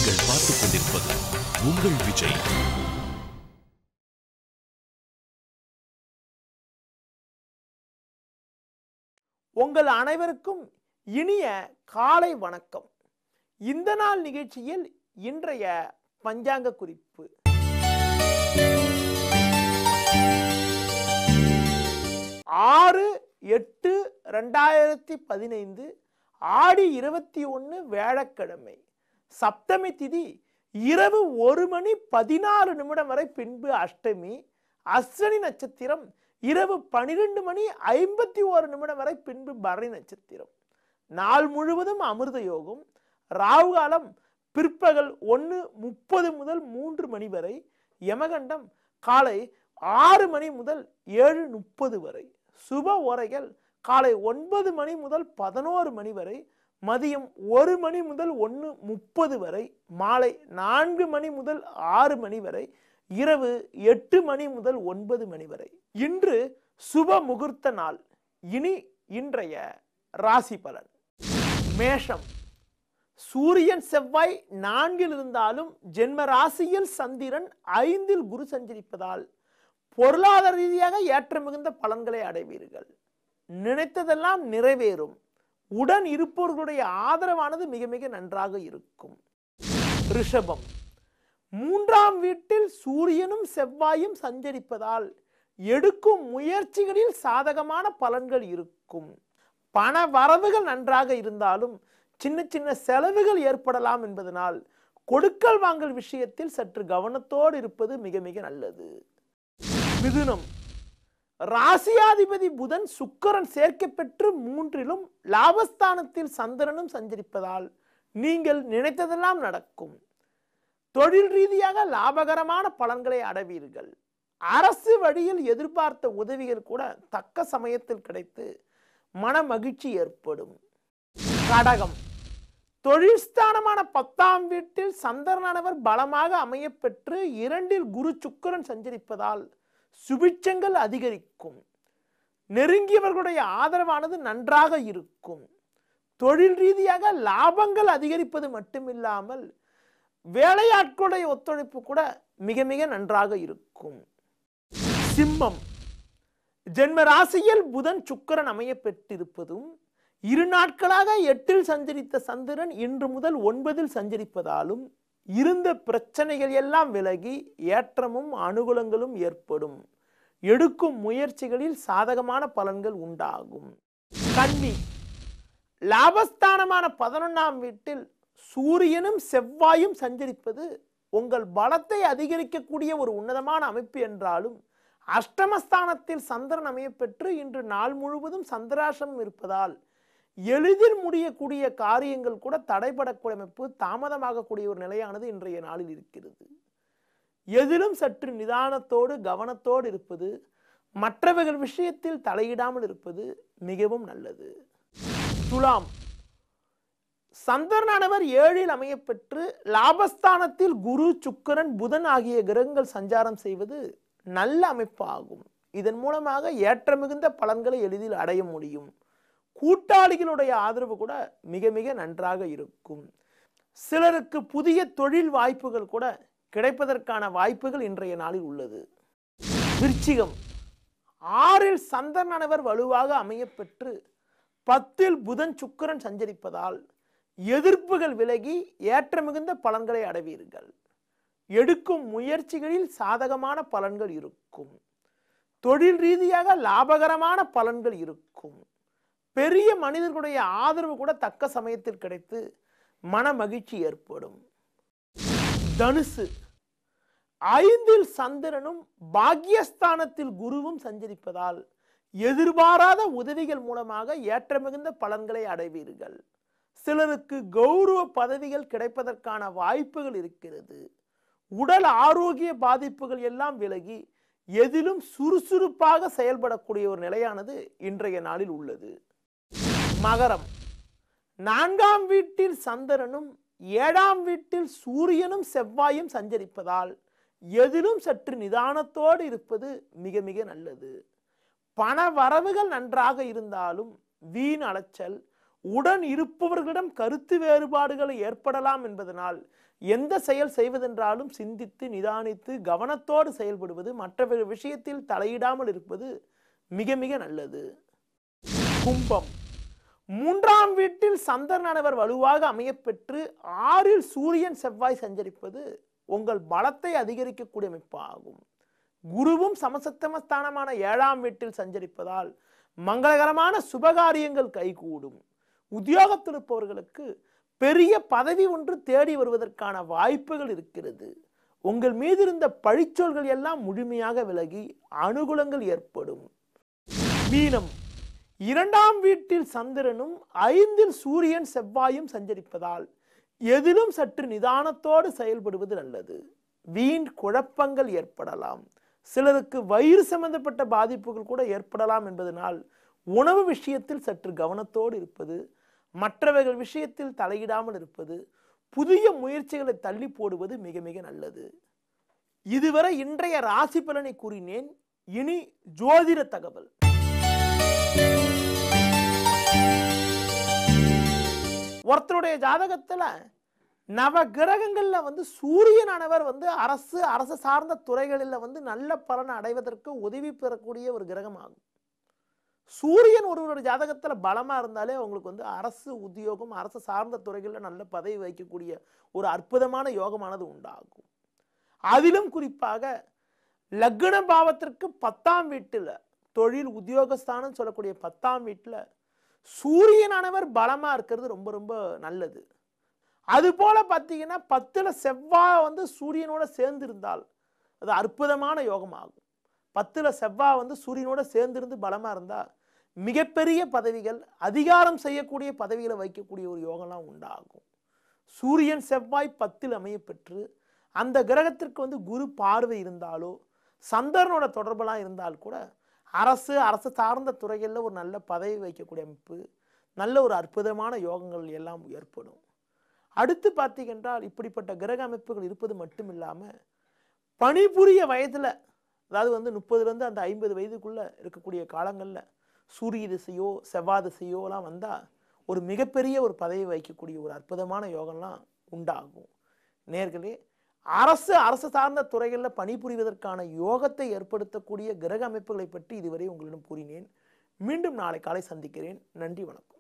நீங்கள் பார்த்துக் கொண்டிருப்பது உங்கள் விஜய். உங்கள் அனைவருக்கும் இனிய காலை வணக்கம். இந்த நாள் நிகழ்ச்சியில் இன்றைய பஞ்சாங்க குறிப்பு. 6/8/2015 ஆடி 21 வியாழக்கிழமை. சப்தமி திதி இரவு 1:16 வரை, பின்பு அஷ்டமி. அஸ்வினி நட்சத்திரம் இரவு 12:51 வரை, பின்பு பரணி நட்சத்திரம். நாள் முழுவதும் அமிர்த யோகம். ராகு காலம் பிற்பகல் 1:30 முதல் 3 மணி வரை. யமகண்டம் காலை 6 மணி முதல் 7:30 வரை. சுப ஓரைகள் காலை 9 மணி முதல் 11 மணி வரை, மதியம் 1 மணி முதல் 1:30 வரை, மாலை 4 மணி முதல் 6 மணி வரை, இரவு 8 மணி முதல் 9 மணி வரை. இன்று சுப முகூர்த்த நாள். இனி இன்றைய ராசி பலன். மேஷம். சூரியன் செவ்வாய் 4 இருந்தாலும் ஜென்ம ராசியில் சந்திரன் 5 குரு சஞ்சரிப்பதால் பொருளாதார ரீதியாக ஏற்ற மிகுந்த பலன்களை அடைவீர்கள். நினைத்ததெல்லாம் நிறைவேறும். உடன் இருப்பவர்களுடைய ஆதரவானது மிக மிக நன்றாக இருக்கும். ரிஷபம். 3ஆம் வீட்டில் சூரியனும் செவ்வாயும் சஞ்சரிப்பதால் எடுக்கும் முயற்சிகளில் சாதகமான பலன்கள் இருக்கும். பண வரவுகள் நன்றாக இருந்தாலும் சின்ன சின்ன செலவுகள் ஏற்படலாம் என்பதனால் கொடுக்கல் வாங்கல் விஷயத்தில் சற்று கவனத்தோடு இருப்பது மிக மிக நல்லது. மிதுனம். ராசியாதிபதி புதன் சுக்கிரன் சேர்க்கை பெற்று 3லும் லாபஸ்தானத்தில் சந்திரனும் சஞ்சரிப்பதால் நீங்கள் நினைத்ததெல்லாம் நடக்கும். தொழில் ரீதியாக லாபகரமான பலன்களை அடைவீர்கள். அரசு வழியில் எதிர்பார்த்த உதவிகள் கூட தக்க சமயத்தில் கிடைத்து மன மகிழ்ச்சி ஏற்படும். கடகம். தொழில் ஸ்தானமான 10ஆம் வீட்டில் சந்திரனானவர் பலமாக அமைய பெற்று 2ல் குரு சுக்கிரன் சஞ்சரிப்பதால் சுபிட்சங்கள் அதிகரிக்கும். நெருங்கியவர்களுடைய ஆதரவானது நன்றாக இருக்கும். தொழில் ரீதியாக லாபங்கள் அதிகரிப்பது மட்டுமில்லாமல் வேலையாட்களுடைய ஒத்துழைப்பு கூட மிக மிக நன்றாக இருக்கும். சிம்மம். ஜென்ம ராசியில் புதன் சுக்கிரன் அமைய பெற்றிருப்பதும் 2 நாட்களாக 8ல் சஞ்சரித்த சந்திரன் இன்று முதல் 9ல் சஞ்சரிப்பதாலும் இருந்த பிரச்சனைகள் எல்லாம் விலகி ஏற்றமும் அனுகூலங்களும் ஏற்படும். எடுக்கும் முயற்சிகளில் சாதகமான பலன்கள் உண்டாகும். கன்னி. லாபஸ்தானமான 11ஆம் வீட்டில் சூரியனும் செவ்வாயும் சஞ்சரிப்பது உங்கள் பலத்தை அதிகரிக்கக்கூடிய ஒரு உன்னதமான அமைப்பு என்றாலும் அஷ்டமஸ்தானத்தில் சந்திரன் அமைய பெற்று இன்று நாள் முழுவதும் சந்திராசிரமம் இருப்பதால் எளிதில் முடியக்கூடிய காரியங்கள் கூட தடைபடக்கூடிய அமைப்பு, தாமதமாகக்கூடிய ஒரு நிலையானது இன்றைய நாளில் இருக்கிறது. எதிலும் சற்று நிதானத்தோடு கவனத்தோடு இருப்பது, மற்றவர்கள் விஷயத்தில் தலையிடாமல் இருப்பது மிகவும் நல்லது. துலாம். சந்திரனானவர் 7ல் அமைய பெற்று லாபஸ்தானத்தில் குரு சுக்கிரன் புதன் ஆகிய கிரகங்கள் சஞ்சாரம் செய்வது நல்ல அமைப்பு ஆகும். இதன் மூலமாக ஏற்ற மிகுந்த பலன்களை எளிதில் அடைய முடியும். கூட்டாளிகளுடைய ஆதரவு கூட மிக மிக நன்றாக இருக்கும். சிலருக்கு புதிய தொழில் வாய்ப்புகள் கூட கிடைப்பதற்கான வாய்ப்புகள் இன்றைய நாளில் உள்ளது. விருச்சிகம். 6ல் சந்திரனானவர் வலுவாக அமைய பெற்று 10ல் புதன் சுக்கிரன் சஞ்சரிப்பதால் எதிர்ப்புகள் விலகி ஏற்ற மிகுந்த பலன்களை அடைவீர்கள். எடுக்கும் முயற்சிகளில் சாதகமான பலன்கள் இருக்கும். தொழில் ரீதியாக லாபகரமான பலன்கள் இருக்கும். பெரிய மனிதர்களுடைய ஆதரவு கூட தக்க சமயத்தில் கிடைத்து மன மகிழ்ச்சி ஏற்படும். தனுசு. 5ல் சந்திரனும் பாக்கியஸ்தானத்தில் குருவும் சஞ்சரிப்பதால் எதிர்பாராத உதவிகள் மூலமாக ஏற்ற மிகுந்த பலன்களை அடைவீர்கள். சிலருக்கு கௌரவ பதவிகள் கிடைப்பதற்கான வாய்ப்புகள் இருக்கிறது. உடல் ஆரோக்கிய பாதிப்புகள் எல்லாம் விலகி எதிலும் சுறுசுறுப்பாக செயல்படக்கூடிய ஒரு நிலையானது இன்றைய நாளில் உள்ளது. மகரம். 4ஆம் வீட்டில் சந்திரனும் 7ஆம் வீட்டில் சூரியனும் செவ்வாயும் சஞ்சரிப்பதால் எதிலும் சற்று நிதானத்தோடு இருப்பது மிக மிக நல்லது. பண வரவுகள் நன்றாக இருந்தாலும் வீண் அலைச்சல், உடன் இருப்பவர்களிடம் கருத்து வேறுபாடுகள் ஏற்படலாம் என்பதனால் எந்த செயல் செய்வதென்றாலும் சிந்தித்து நிதானித்து கவனத்தோடு செயல்படுவது, மற்ற விஷயத்தில் தலையிடாமல் இருப்பது மிக மிக நல்லது. கும்பம். 3ஆம் வீட்டில் சந்திரனானவர் வலுவாக அமையப்பெற்று 6ல் சூரியன் செவ்வாய் சஞ்சரிப்பது உங்கள் பலத்தை அதிகரிக்கக்கூடிய அமைப்பாகும். குருவும் சமசப்தமஸ்தானமான 7ஆம் வீட்டில் சஞ்சரிப்பதால் மங்களகரமான சுபகாரியங்கள் கைகூடும். உத்தியோகத்தில் இருப்பவர்களுக்கு பெரிய பதவி ஒன்று தேடி வருவதற்கான வாய்ப்புகள் இருக்கிறது. உங்கள் மீது இருந்த பழிச்சொல்கள் எல்லாம் முழுமையாக விலகி அனுகூலங்கள் ஏற்படும். மீனம். 2ஆம் வீட்டில் சந்திரனும் 5ல் சூரியன் செவ்வாயும் சஞ்சரிப்பதால் எதிலும் சற்று நிதானத்தோடு செயல்படுவது நல்லது. வீண் குழப்பங்கள் ஏற்படலாம். சிலருக்கு வயிறு சம்பந்தப்பட்ட பாதிப்புகள் கூட ஏற்படலாம் என்பதனால் உணவு விஷயத்தில் சற்று கவனத்தோடு இருப்பது, மற்றவர்கள் விஷயத்தில் தலையிடாமல் இருப்பது, புதிய முயற்சிகளை தள்ளி போடுவது மிக மிக நல்லது. இதுவரை இன்றைய ராசி பலனை கூறினேன். இனி ஜோதிட தகவல். ஒருத்தருடைய ஜாதகத்துல நவ கிரகங்கள்ல சூரியனானவர் அரசு சார்ந்த துறைகளில் நல்ல பலன் அடைவதற்கு உதவி பெறக்கூடிய ஒரு கிரகமாகும். சூரியன் ஒருவருடைய ஜாதகத்துல பலமா இருந்தாலே அவங்களுக்கு அரசு உத்தியோகம், அரசு சார்ந்த துறைகளில் நல்ல பதவி வைக்கக்கூடிய ஒரு அற்புதமான யோகமானது உண்டாகும். அதிலும் குறிப்பாக லக்ன பாவத்திற்கு 10ஆம் வீட்டில் தொழில் உத்தியோகஸ்தானம் சொல்லக்கூடிய 10ஆம் வீட்டில் சூரியனானவர் பலமா இருக்கிறது ரொம்ப ரொம்ப நல்லது. அது போல பார்த்தீங்கன்னா 10ல் செவ்வாய் சூரியனோட சேர்ந்து இருந்தால் அது அற்புதமான யோகமாகும். 10ல் செவ்வாய் சூரியனோட சேர்ந்திருந்து பலமா இருந்தா மிகப்பெரிய பதவிகள், அதிகாரம் செய்யக்கூடிய பதவிகளை வைக்கக்கூடிய ஒரு யோகம்லாம் உண்டாகும். சூரியன் செவ்வாய் 10ல் அமைய பெற்று அந்த கிரகத்திற்கு குரு பார்வை இருந்தாலோ சந்திரனோட தொடர்பெல்லாம் இருந்தால் கூட அரசு சார்ந்த துறைகளில் ஒரு நல்ல பதவி வைக்கக்கூடிய அமைப்பு, நல்ல ஒரு அற்புதமான யோகங்கள் எல்லாம் ஏற்படும். அடுத்து பார்த்தீங்கன்றால் இப்படிப்பட்ட கிரக அமைப்புகள் இருப்பது மட்டும் இல்லாமல் பணிபுரிய வயதில், அதாவது 30லேருந்து அந்த 50 வயதுக்குள்ளே இருக்கக்கூடிய காலங்களில் சூரிய திசையோ செவ்வாய் திசையோலாம் வந்தால் ஒரு மிகப்பெரிய ஒரு பதவி வைக்கக்கூடிய ஒரு அற்புதமான யோகம்லாம் உண்டாகும். நேர்களே, அரசு சார்ந்த துறைகளில் பணிபுரிவதற்கான யோகத்தை ஏற்படுத்தக்கூடிய கிரக அமைப்புகளை பற்றி இதுவரை உங்களிடம் கூறினேன். மீண்டும் நாளை காலை சந்திக்கிறேன். நன்றி, வணக்கம்.